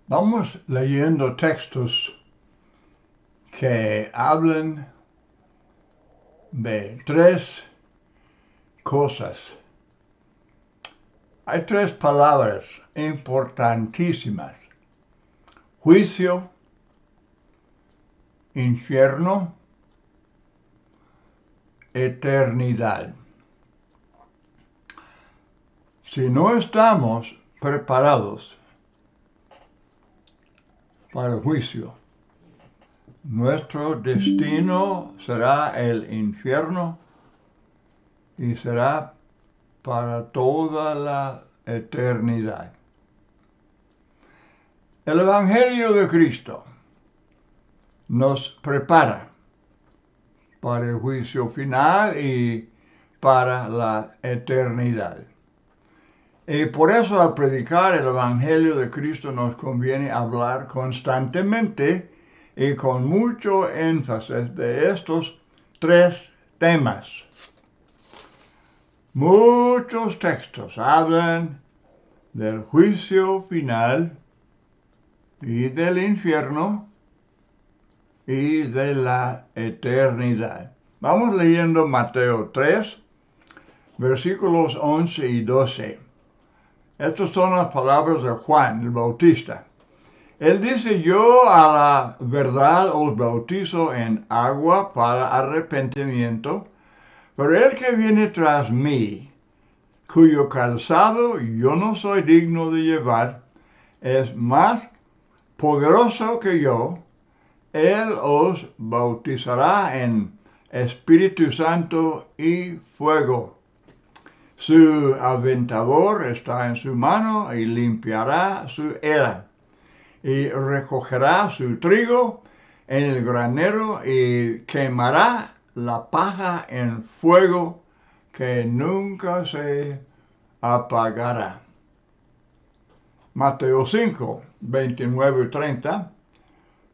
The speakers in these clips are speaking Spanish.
Vamos leyendo textos que hablan de tres cosas. Hay tres palabras importantísimas: juicio, infierno, eternidad. Si no estamos preparados para el juicio, nuestro destino será el infierno y será para toda la eternidad. El Evangelio de Cristo nos prepara para el juicio final y para la eternidad. Y por eso al predicar el Evangelio de Cristo nos conviene hablar constantemente y con mucho énfasis de estos tres temas. Muchos textos hablan del juicio final y del infierno y de la eternidad. Vamos leyendo Mateo 3, versículos 11 y 12. Estas son las palabras de Juan el Bautista. Él dice: yo a la verdad os bautizo en agua para arrepentimiento, pero el que viene tras mí, cuyo calzado yo no soy digno de llevar, es más poderoso que yo. Él os bautizará en Espíritu Santo y fuego. Su aventador está en su mano y limpiará su era, y recogerá su trigo en el granero y quemará la paja en fuego que nunca se apagará. Mateo 5, 29 y 30.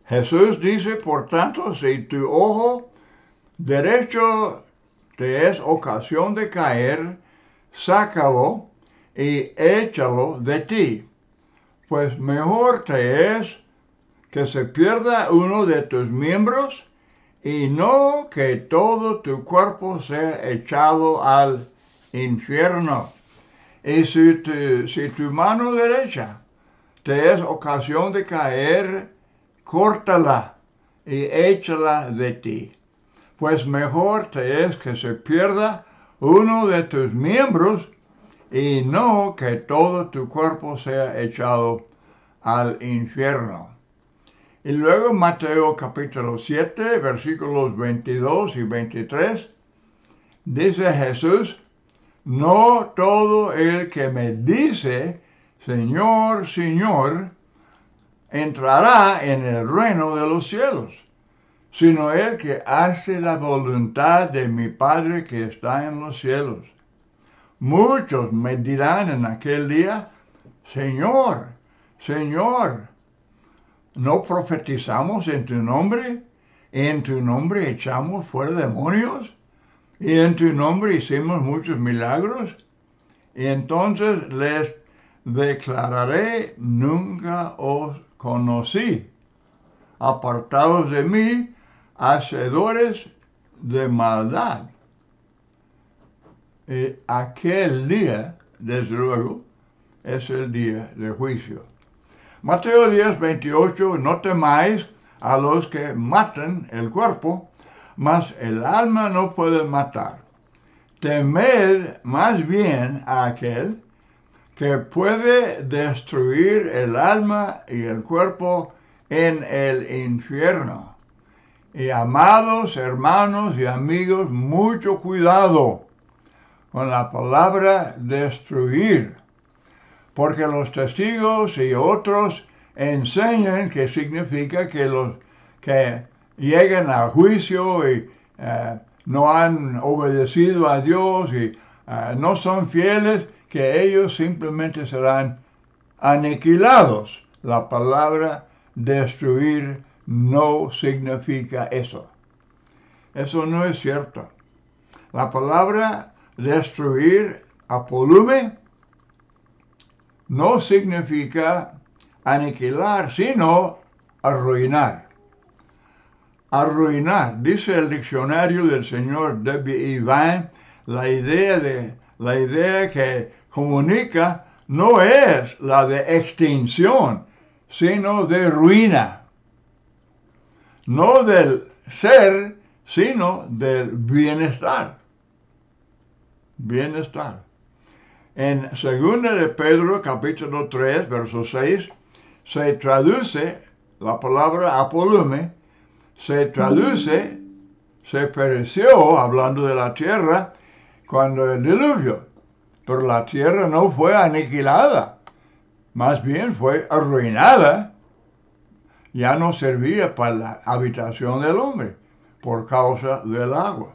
Jesús dice: por tanto, si tu ojo derecho te es ocasión de caer, sácalo y échalo de ti, pues mejor te es que se pierda uno de tus miembros y no que todo tu cuerpo sea echado al infierno. Y si tu mano derecha te es ocasión de caer, córtala y échala de ti, pues mejor te es que se pierda uno de tus miembros y no que todo tu cuerpo sea echado al infierno. Y luego Mateo capítulo 7, versículos 22 y 23, dice Jesús: no todo el que me dice Señor, Señor, entrará en el reino de los cielos, sino el que hace la voluntad de mi Padre que está en los cielos. Muchos me dirán en aquel día: Señor, Señor, ¿no profetizamos en tu nombre? ¿En tu nombre echamos fuera demonios? ¿Y en tu nombre hicimos muchos milagros? Y entonces les declararé: nunca os conocí. Apartados de mí, hacedores de maldad. Y aquel día, desde luego, es el día de juicio. Mateo 10, 28, no temáis a los que matan el cuerpo, mas el alma no pueden matar. Temed más bien a aquel que puede destruir el alma y el cuerpo en el infierno. Y amados hermanos y amigos, mucho cuidado con la palabra destruir, porque los testigos y otros enseñan que significa que los que llegan al juicio y no han obedecido a Dios y no son fieles, que ellos simplemente serán aniquilados. La palabra destruir no significa eso. Eso no es cierto. La palabra destruir, apolume, no significa aniquilar, sino arruinar. Arruinar, dice el diccionario del señor W. E. Vine, la idea que comunica no es la de extinción, sino de ruina. No del ser, sino del bienestar. Bienestar. En 2 de Pedro, capítulo 3, verso 6, se traduce la palabra apolume, se pereció, hablando de la tierra, cuando el diluvio. Pero la tierra no fue aniquilada, más bien fue arruinada. Ya no servía para la habitación del hombre por causa del agua.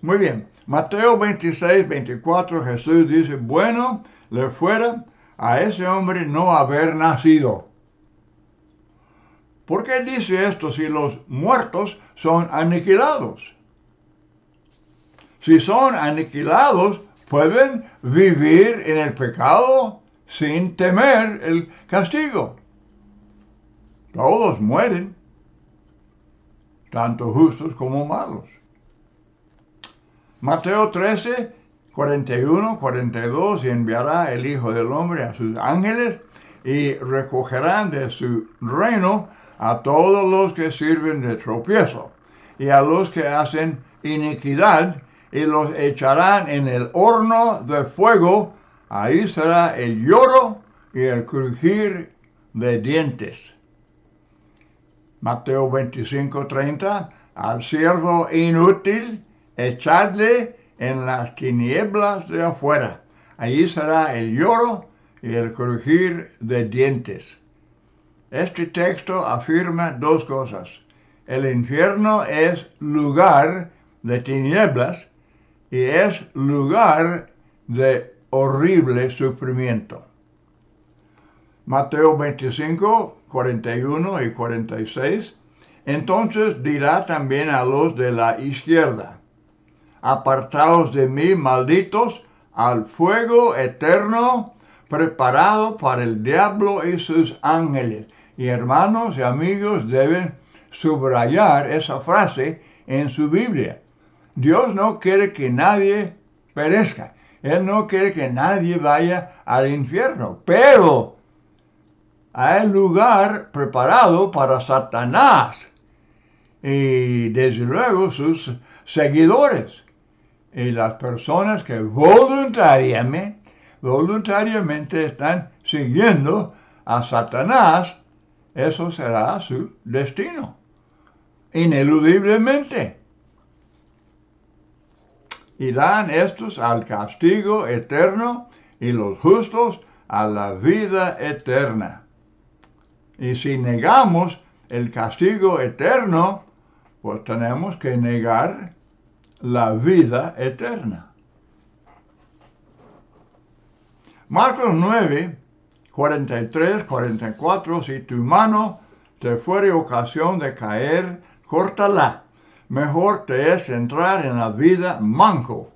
Muy bien, Mateo 26, 24, Jesús dice, bueno le fuera a ese hombre no haber nacido. ¿Por qué dice esto si los muertos son aniquilados? Si son aniquilados, pueden vivir en el pecado sin temer el castigo. Todos mueren, tanto justos como malos. Mateo 13, 41, 42, y enviará el Hijo del Hombre a sus ángeles y recogerán de su reino a todos los que sirven de tropiezo y a los que hacen iniquidad y los echarán en el horno de fuego. Ahí será el lloro y el crujir de dientes. Mateo 25, 30, al siervo inútil, echadle en las tinieblas de afuera. Allí será el lloro y el crujir de dientes. Este texto afirma dos cosas. El infierno es lugar de tinieblas y es lugar de horrible sufrimiento. Mateo 25, 41 y 46. Entonces dirá también a los de la izquierda, apartaos de mí, malditos, al fuego eterno preparado para el diablo y sus ángeles. Y hermanos y amigos deben subrayar esa frase en su Biblia. Dios no quiere que nadie perezca. Él no quiere que nadie vaya al infierno. Pero hay lugar preparado para Satanás y desde luego sus seguidores y las personas que voluntariamente están siguiendo a Satanás. Eso será su destino, ineludiblemente. Irán estos al castigo eterno y los justos a la vida eterna. Y si negamos el castigo eterno, pues tenemos que negar la vida eterna. Marcos 9, 43, 44, si tu mano te fuere ocasión de caer, córtala. Mejor te es entrar en la vida manco,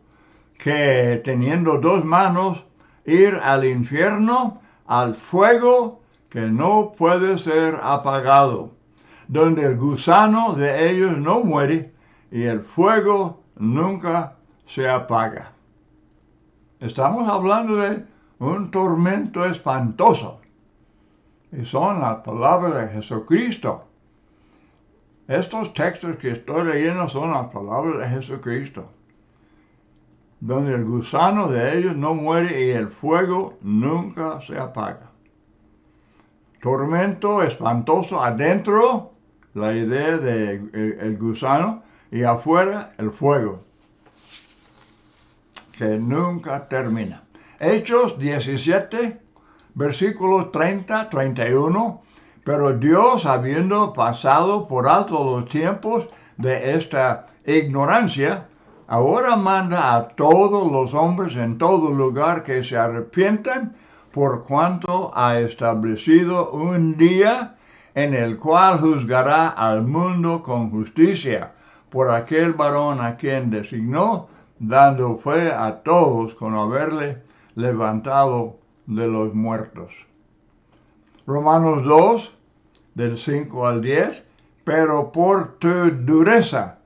que teniendo dos manos ir al infierno, al fuego que no puede ser apagado, donde el gusano de ellos no muere y el fuego nunca se apaga. Estamos hablando de un tormento espantoso. Y son las palabras de Jesucristo. Estos textos que estoy leyendo son las palabras de Jesucristo. Donde el gusano de ellos no muere y el fuego nunca se apaga. Tormento espantoso adentro, la idea de el gusano, y afuera el fuego, que nunca termina. Hechos 17, versículos 30, 31. Pero Dios, habiendo pasado por alto los tiempos de esta ignorancia, ahora manda a todos los hombres en todo lugar que se arrepientan, por cuanto ha establecido un día en el cual juzgará al mundo con justicia, por aquel varón a quien designó, dando fe a todos con haberle levantado de los muertos. Romanos 2, del 5 al 10, pero por tu dureza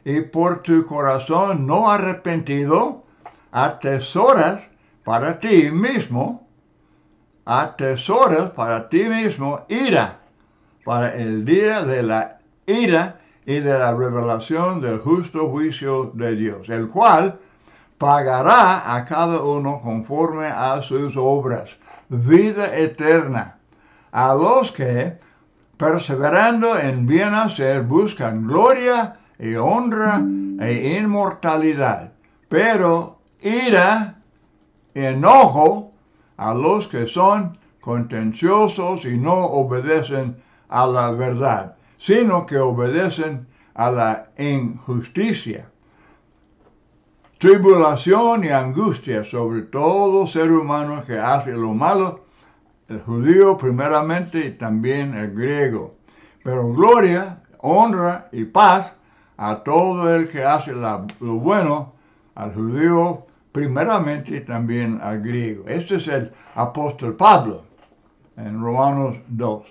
y por tu corazón no arrepentido, atesoras para ti mismo ira, para el día de la ira y de la revelación del justo juicio de Dios, el cual pagará a cada uno conforme a sus obras, vida eterna, a los que, perseverando en bien hacer, buscan gloria y honra e inmortalidad, pero ira, enojo a los que son contenciosos y no obedecen a la verdad, sino que obedecen a la injusticia. Tribulación y angustia sobre todo ser humano que hace lo malo, el judío primeramente y también el griego. Pero gloria, honra y paz a todo el que hace lo bueno, al judío primeramente y también al griego. Este es el apóstol Pablo en Romanos 2.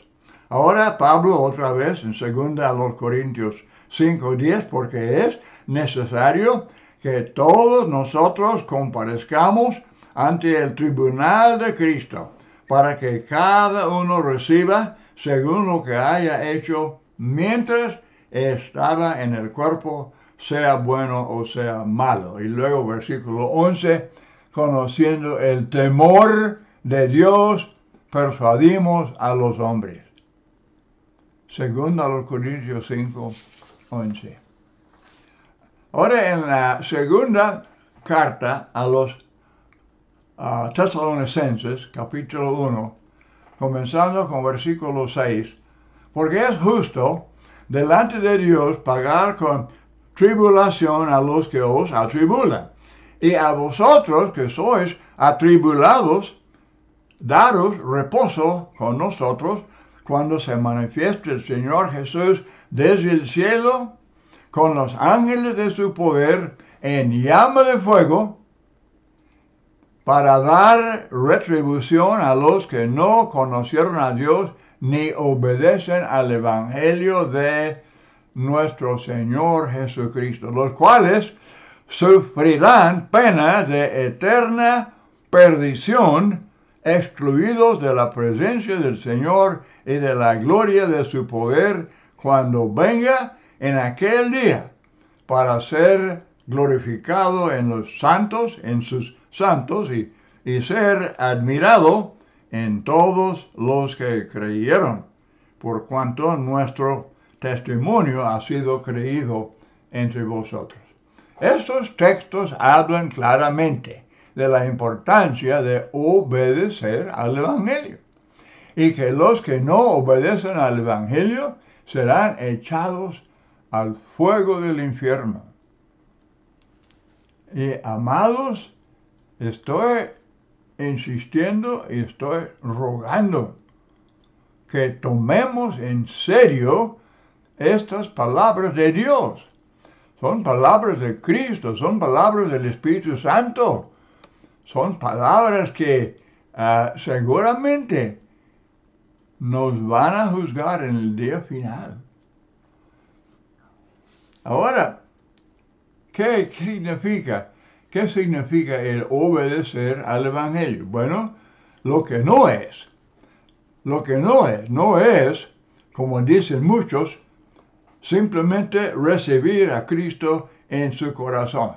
Ahora Pablo otra vez en 2 a los Corintios 5:10, porque es necesario que todos nosotros comparezcamos ante el tribunal de Cristo, para que cada uno reciba según lo que haya hecho mientras estaba en el cuerpo, sea bueno o sea malo. Y luego versículo 11, conociendo el temor de Dios, persuadimos a los hombres. 2 Corintios 5:11. Ahora en la segunda carta a los Tesalonicenses, capítulo 1, comenzando con versículo 6, porque es justo delante de Dios pagar con tribulación a los que os atribulan, y a vosotros que sois atribulados, daros reposo con nosotros cuando se manifieste el Señor Jesús desde el cielo con los ángeles de su poder en llama de fuego, para dar retribución a los que no conocieron a Dios ni obedecen al Evangelio de nuestro Señor Jesucristo, los cuales sufrirán pena de eterna perdición, excluidos de la presencia del Señor y de la gloria de su poder, cuando venga en aquel día, para ser glorificado en los santos, en sus santos, y ser admirado en todos los que creyeron, por cuanto nuestro testimonio ha sido creído entre vosotros. Estos textos hablan claramente de la importancia de obedecer al Evangelio, y que los que no obedecen al Evangelio serán echados al fuego del infierno. Y amados, estoy insistiendo y estoy rogando que tomemos en serio estas palabras de Dios. Son palabras de Cristo, son palabras del Espíritu Santo. Son palabras que seguramente nos van a juzgar en el día final. Ahora, ¿qué significa? ¿Qué significa el obedecer al Evangelio? Bueno, lo que no es, como dicen muchos, simplemente recibir a Cristo en su corazón.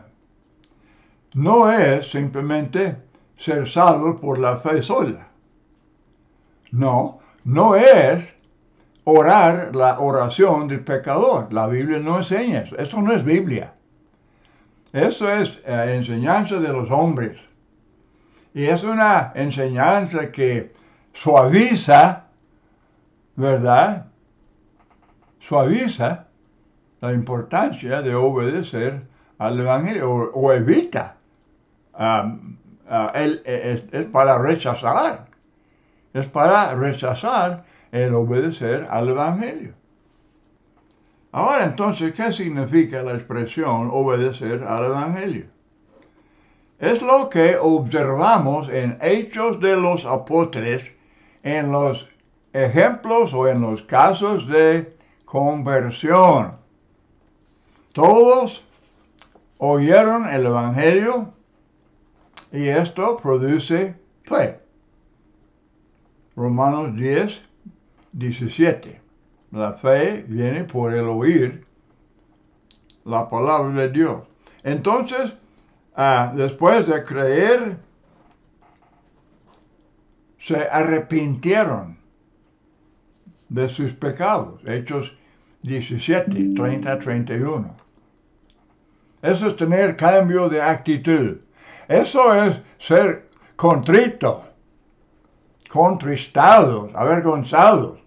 No es simplemente ser salvo por la fe sola. No es orar la oración del pecador. La Biblia no enseña eso. Eso no es Biblia. Eso es enseñanza de los hombres. Y es una enseñanza que suaviza, ¿verdad? Suaviza la importancia de obedecer al Evangelio o evita. Es para rechazar. Es para rechazar el obedecer al Evangelio. Ahora entonces, ¿qué significa la expresión obedecer al Evangelio? Es lo que observamos en Hechos de los Apóstoles en los ejemplos o en los casos de conversión. Todos oyeron el Evangelio y esto produce fe. Romanos 10, 17. La fe viene por el oír la palabra de Dios. Entonces, después de creer, se arrepintieron de sus pecados. Hechos 17, 30, 31. Eso es tener cambio de actitud. Eso es ser contrito, contristados, avergonzados,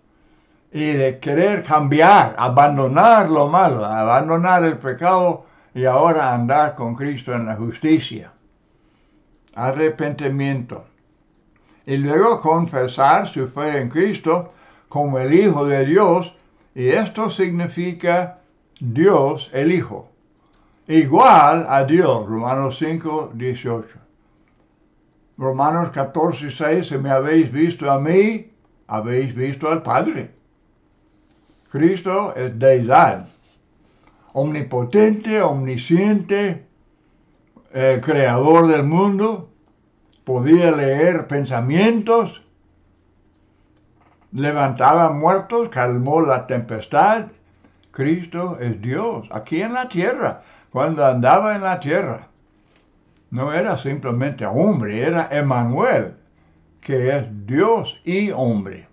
y de querer cambiar, abandonar lo malo, abandonar el pecado y ahora andar con Cristo en la justicia. Arrepentimiento. Y luego confesar su fe en Cristo como el Hijo de Dios, y esto significa Dios el Hijo, igual a Dios. Romanos 5, 18. Romanos 14, 6, si me habéis visto a mí, habéis visto al Padre. Cristo es deidad, omnipotente, omnisciente, creador del mundo, podía leer pensamientos, levantaba muertos, calmó la tempestad. Cristo es Dios, aquí en la tierra, cuando andaba en la tierra. No era simplemente hombre, era Emmanuel, que es Dios y hombre.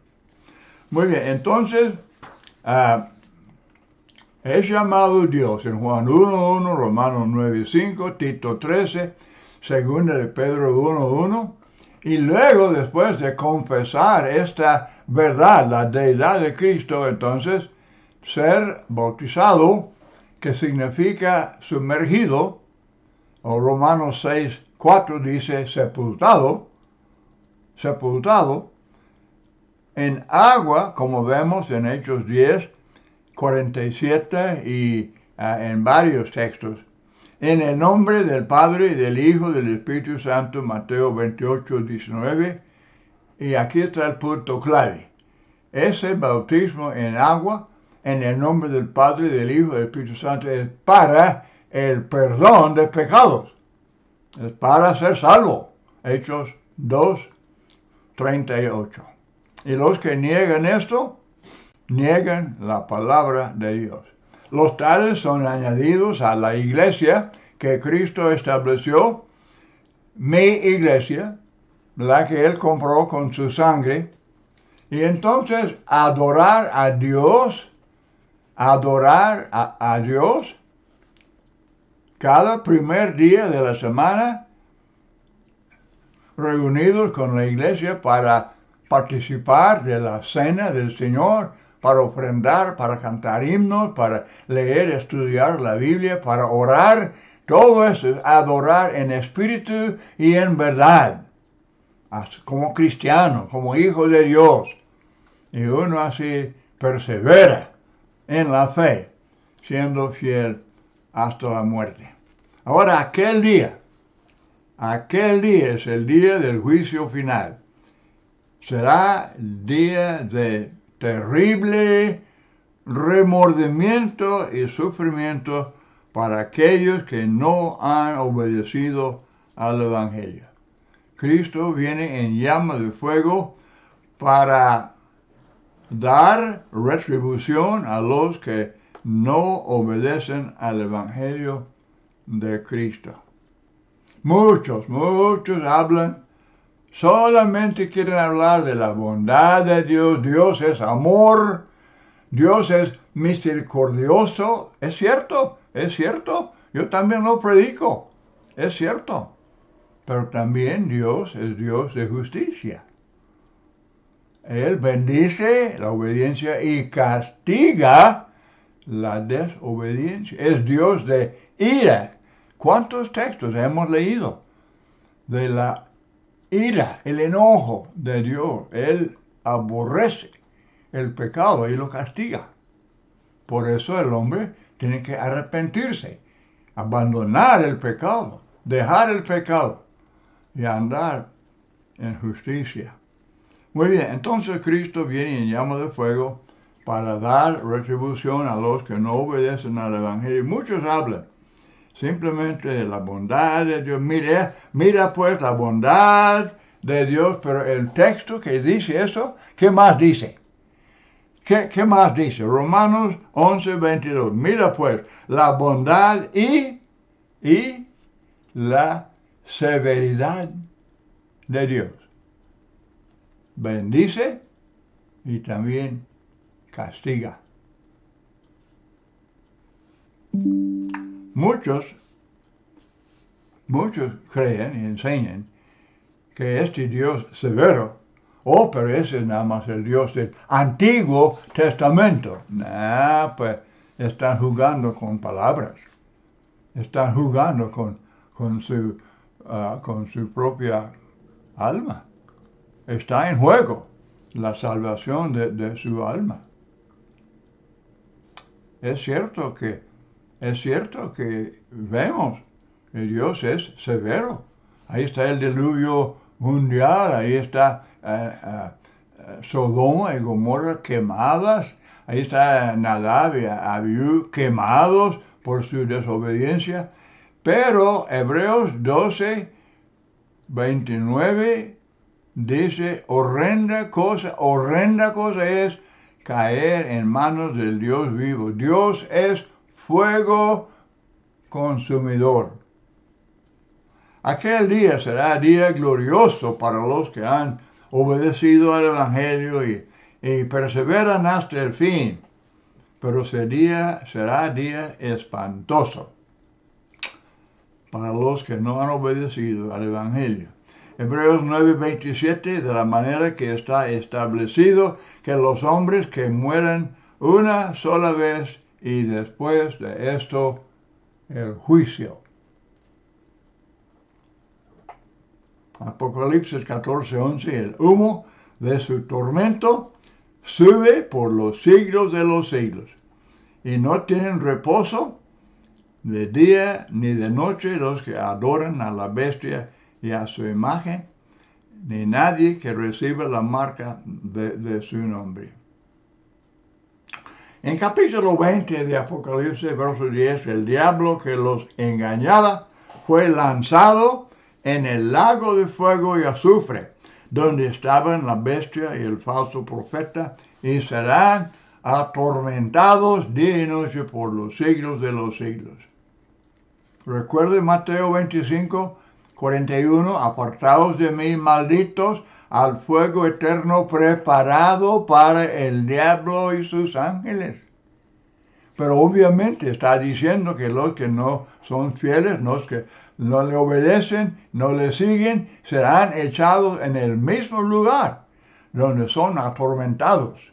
Muy bien, entonces, es llamado Dios en Juan 1:1, Romanos 9:5, Tito 13, segunda de Pedro 1:1, y luego después de confesar esta verdad, la deidad de Cristo, entonces ser bautizado, que significa sumergido, o Romanos 6:4 dice sepultado en agua, como vemos en Hechos 10, 47 y en varios textos, en el nombre del Padre, y del Hijo, y del Espíritu Santo, Mateo 28, 19, y aquí está el punto clave. Ese bautismo en agua, en el nombre del Padre, del Hijo y del Espíritu Santo, es para el perdón de pecados. Es para ser salvo. Hechos 2, 38. Y los que niegan esto, niegan la palabra de Dios. Los tales son añadidos a la iglesia que Cristo estableció, mi iglesia, la que Él compró con su sangre. Y entonces adorar a Dios, cada primer día de la semana, reunidos con la iglesia para participar de la cena del Señor, para ofrendar, para cantar himnos, para leer, estudiar la Biblia, para orar. Todo eso es adorar en espíritu y en verdad, como cristiano, como hijo de Dios. Y uno así persevera en la fe, siendo fiel hasta la muerte. Ahora, aquel día es el día del juicio final. Será el día de terrible remordimiento y sufrimiento para aquellos que no han obedecido al Evangelio. Cristo viene en llama de fuego para dar retribución a los que no obedecen al Evangelio de Cristo. Muchos hablan, solamente quieren hablar de la bondad de Dios. Dios es amor, Dios es misericordioso. Es cierto, yo también lo predico, es cierto. Pero también Dios es Dios de justicia. Él bendice la obediencia y castiga la desobediencia. Es Dios de ira. ¿Cuántos textos hemos leído de la ira, el enojo de Dios? Él aborrece el pecado y lo castiga. Por eso el hombre tiene que arrepentirse, abandonar el pecado, dejar el pecado y andar en justicia. Muy bien, entonces Cristo viene en llama de fuego para dar retribución a los que no obedecen al Evangelio. Muchos hablan simplemente de la bondad de Dios. Mira pues la bondad de Dios, pero el texto que dice eso, ¿qué más dice? ¿Qué más dice? Romanos 11:22. Mira pues la bondad y la severidad de Dios. Bendice y también castiga. Muchos creen y enseñan que este Dios severo, pero ese es nada más el Dios del Antiguo Testamento. Pues están jugando con palabras. Están jugando con su propia alma. Está en juego la salvación de su alma. Es cierto que vemos que Dios es severo. Ahí está el diluvio mundial, ahí está Sodoma y Gomorra quemadas, ahí está Nadab y Abiú quemados por su desobediencia. Pero Hebreos 12:29 dice, horrenda cosa es caer en manos del Dios vivo. Dios es fuego consumidor. Aquel día será día glorioso para los que han obedecido al Evangelio y perseveran hasta el fin. Pero será día espantoso para los que no han obedecido al Evangelio. Hebreos 9:27, de la manera que está establecido que los hombres que mueran una sola vez y después de esto el juicio. Apocalipsis 14:11, el humo de su tormento sube por los siglos de los siglos y no tienen reposo de día ni de noche los que adoran a la bestia y a su imagen, ni nadie que reciba la marca de su nombre. En capítulo 20 de Apocalipsis, verso 10, el diablo que los engañaba fue lanzado en el lago de fuego y azufre, donde estaban la bestia y el falso profeta, y serán atormentados día y noche por los siglos de los siglos. Recuerde Mateo 25:41, apartaos de mí, malditos, al fuego eterno preparado para el diablo y sus ángeles. Pero obviamente está diciendo que los que no son fieles, los que no le obedecen, no le siguen, serán echados en el mismo lugar donde son atormentados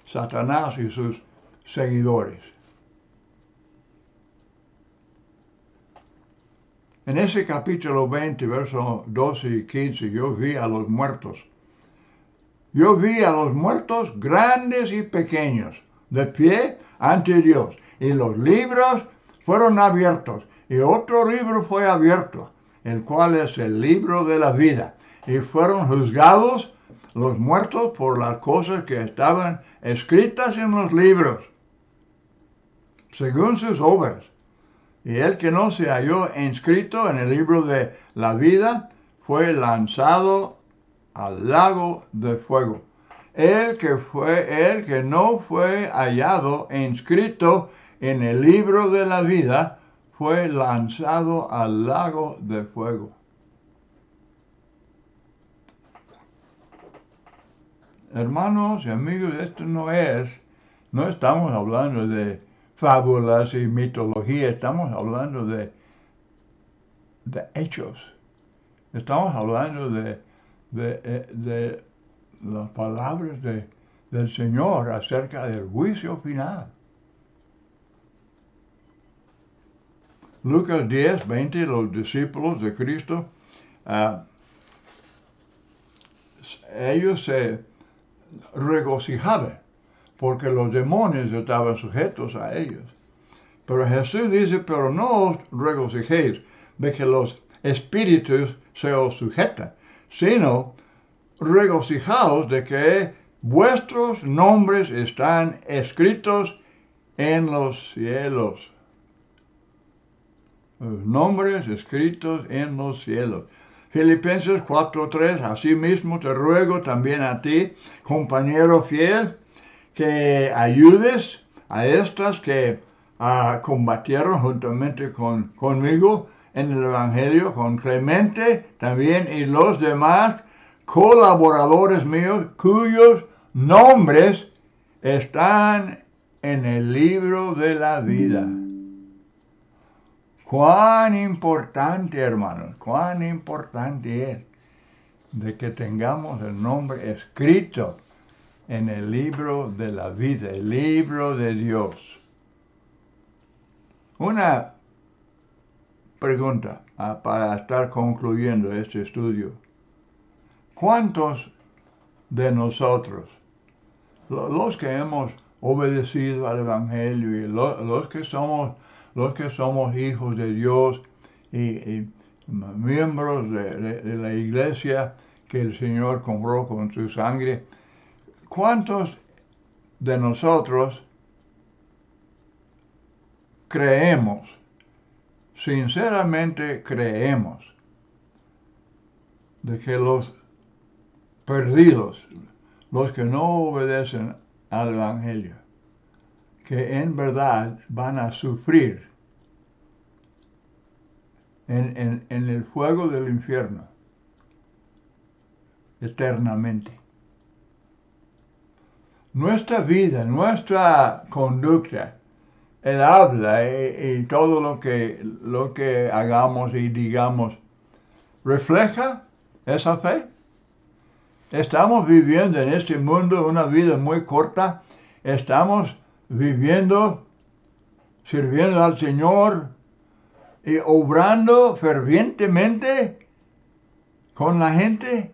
Satanás y sus seguidores. En ese capítulo 20, versos 12 y 15, yo vi a los muertos. Yo vi a los muertos grandes y pequeños, de pie ante Dios. Y los libros fueron abiertos. Y otro libro fue abierto, el cual es el libro de la vida. Y fueron juzgados los muertos por las cosas que estaban escritas en los libros, según sus obras. Y el que no se halló inscrito en el libro de la vida fue lanzado al lago de fuego. El que no fue hallado inscrito en el libro de la vida fue lanzado al lago de fuego. Hermanos y amigos, esto no estamos hablando de fábulas y mitología, estamos hablando de hechos. Estamos hablando de las palabras del Señor acerca del juicio final. Lucas 10:20, los discípulos de Cristo, ellos se regocijaban porque los demonios estaban sujetos a ellos. Pero Jesús dice, pero no os regocijéis de que los espíritus se os sujetan, sino regocijaos de que vuestros nombres están escritos en los cielos. Los nombres escritos en los cielos. Filipenses 4:3, asimismo te ruego también a ti, compañero fiel, que ayudes a estas que combatieron juntamente conmigo en el Evangelio, con Clemente también y los demás colaboradores míos cuyos nombres están en el libro de la vida. Cuán importante, hermanos, cuán importante es de que tengamos el nombre escrito en el libro de la vida, el libro de Dios. Una pregunta para estar concluyendo este estudio. ¿Cuántos de nosotros, los que hemos obedecido al Evangelio y los que somos hijos de Dios y miembros de la iglesia que el Señor compró con su sangre, cuántos de nosotros creemos, sinceramente creemos, de que los perdidos, los que no obedecen al Evangelio, que en verdad van a sufrir en el fuego del infierno eternamente? Nuestra vida, nuestra conducta, el habla y todo lo que hagamos y digamos, ¿refleja esa fe? Estamos viviendo en este mundo una vida muy corta. Estamos viviendo, sirviendo al Señor y obrando fervientemente con la gente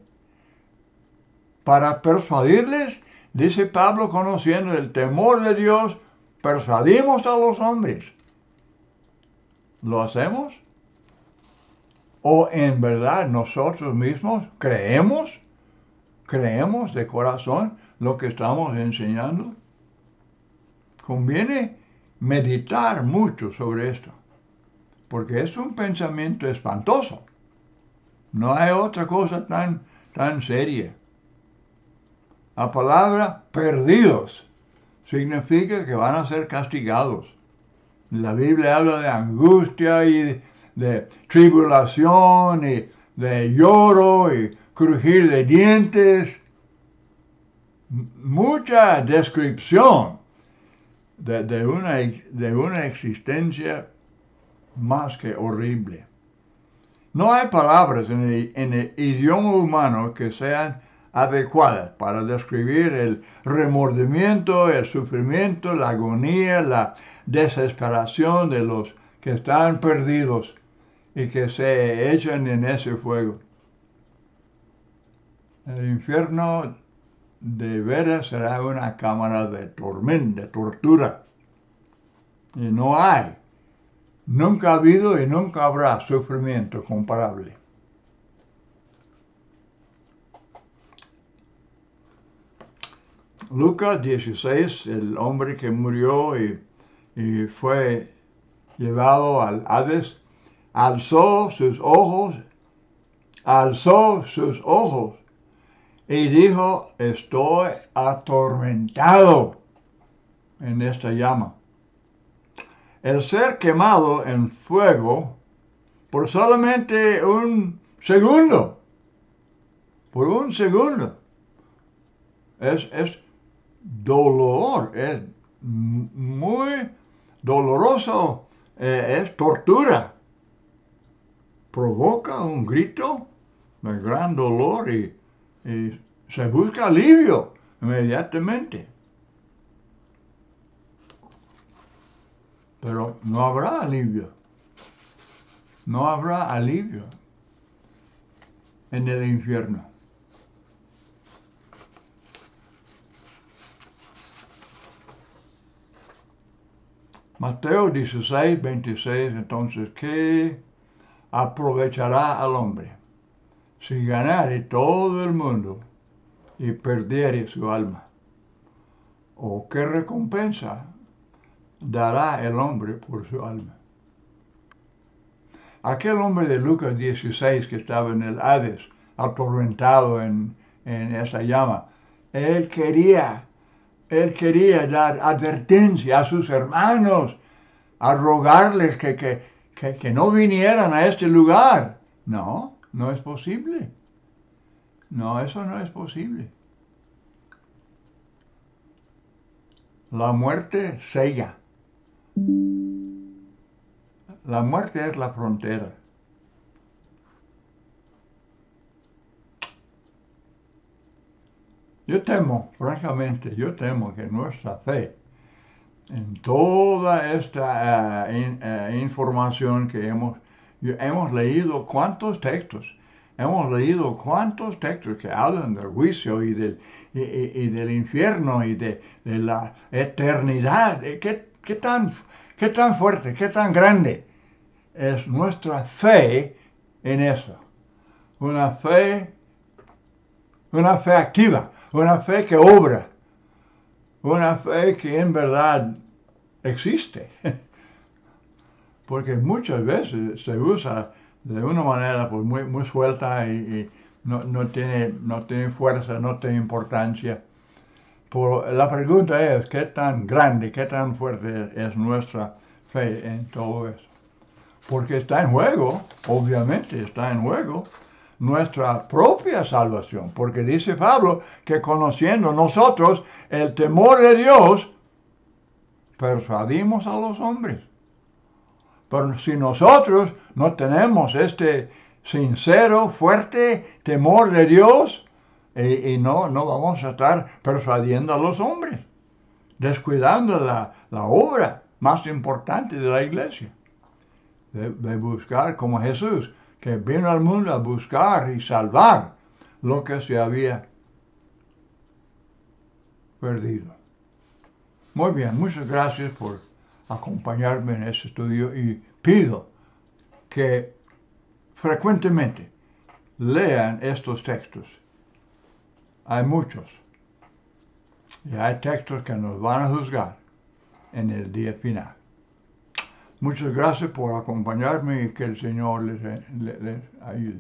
para persuadirles. Dice Pablo, conociendo el temor de Dios, persuadimos a los hombres. ¿Lo hacemos? ¿O en verdad nosotros mismos creemos de corazón lo que estamos enseñando? Conviene meditar mucho sobre esto, porque es un pensamiento espantoso. No hay otra cosa tan seria. La palabra perdidos significa que van a ser castigados. La Biblia habla de angustia y de tribulación y de lloro y crujir de dientes. Mucha descripción de una existencia más que horrible. No hay palabras en el idioma humano que sean adecuadas para describir el remordimiento, el sufrimiento, la agonía, la desesperación de los que están perdidos y que se echan en ese fuego. El infierno de veras será una cámara de tormenta, de tortura. Y no hay, nunca ha habido y nunca habrá sufrimiento comparable. Lucas 16, el hombre que murió y fue llevado al Hades, alzó sus ojos y dijo, estoy atormentado en esta llama. El ser quemado en fuego por solamente un segundo, es dolor, es muy doloroso, es tortura. Provoca un grito de gran dolor y se busca alivio inmediatamente. Pero no habrá alivio. No habrá alivio en el infierno. Mateo 16, 26, entonces, ¿qué aprovechará al hombre si ganare todo el mundo y perdiere su alma? ¿O qué recompensa dará el hombre por su alma? Aquel hombre de Lucas 16 que estaba en el Hades, atormentado en esa llama, él quería dar advertencia a sus hermanos, a rogarles que no vinieran a este lugar. No, no es posible. No, eso no es posible. La muerte sella. La muerte es la frontera. Yo temo, francamente, yo temo que nuestra fe en toda esta información que hemos leído, hemos leído cuántos textos que hablan del juicio y del infierno y de la eternidad. ¿Qué tan fuerte, qué tan grande es nuestra fe en eso? Una fe activa, una fe que obra, una fe que en verdad existe. Porque muchas veces se usa de una manera pues, muy suelta y no tiene fuerza, no tiene importancia. Pero la pregunta es, ¿qué tan grande, qué tan fuerte es nuestra fe en todo eso? Porque está en juego, obviamente está en juego, nuestra propia salvación. Porque dice Pablo que conociendo nosotros el temor de Dios, persuadimos a los hombres. Pero si nosotros no tenemos este sincero, fuerte temor de Dios, y no vamos a estar persuadiendo a los hombres, descuidando la obra más importante de la iglesia, de buscar como Jesús, que vino al mundo a buscar y salvar lo que se había perdido. Muy bien, muchas gracias por acompañarme en este estudio y pido que frecuentemente lean estos textos. Hay muchos y hay textos que nos van a juzgar en el día final. Muchas gracias por acompañarme y que el Señor les ayude.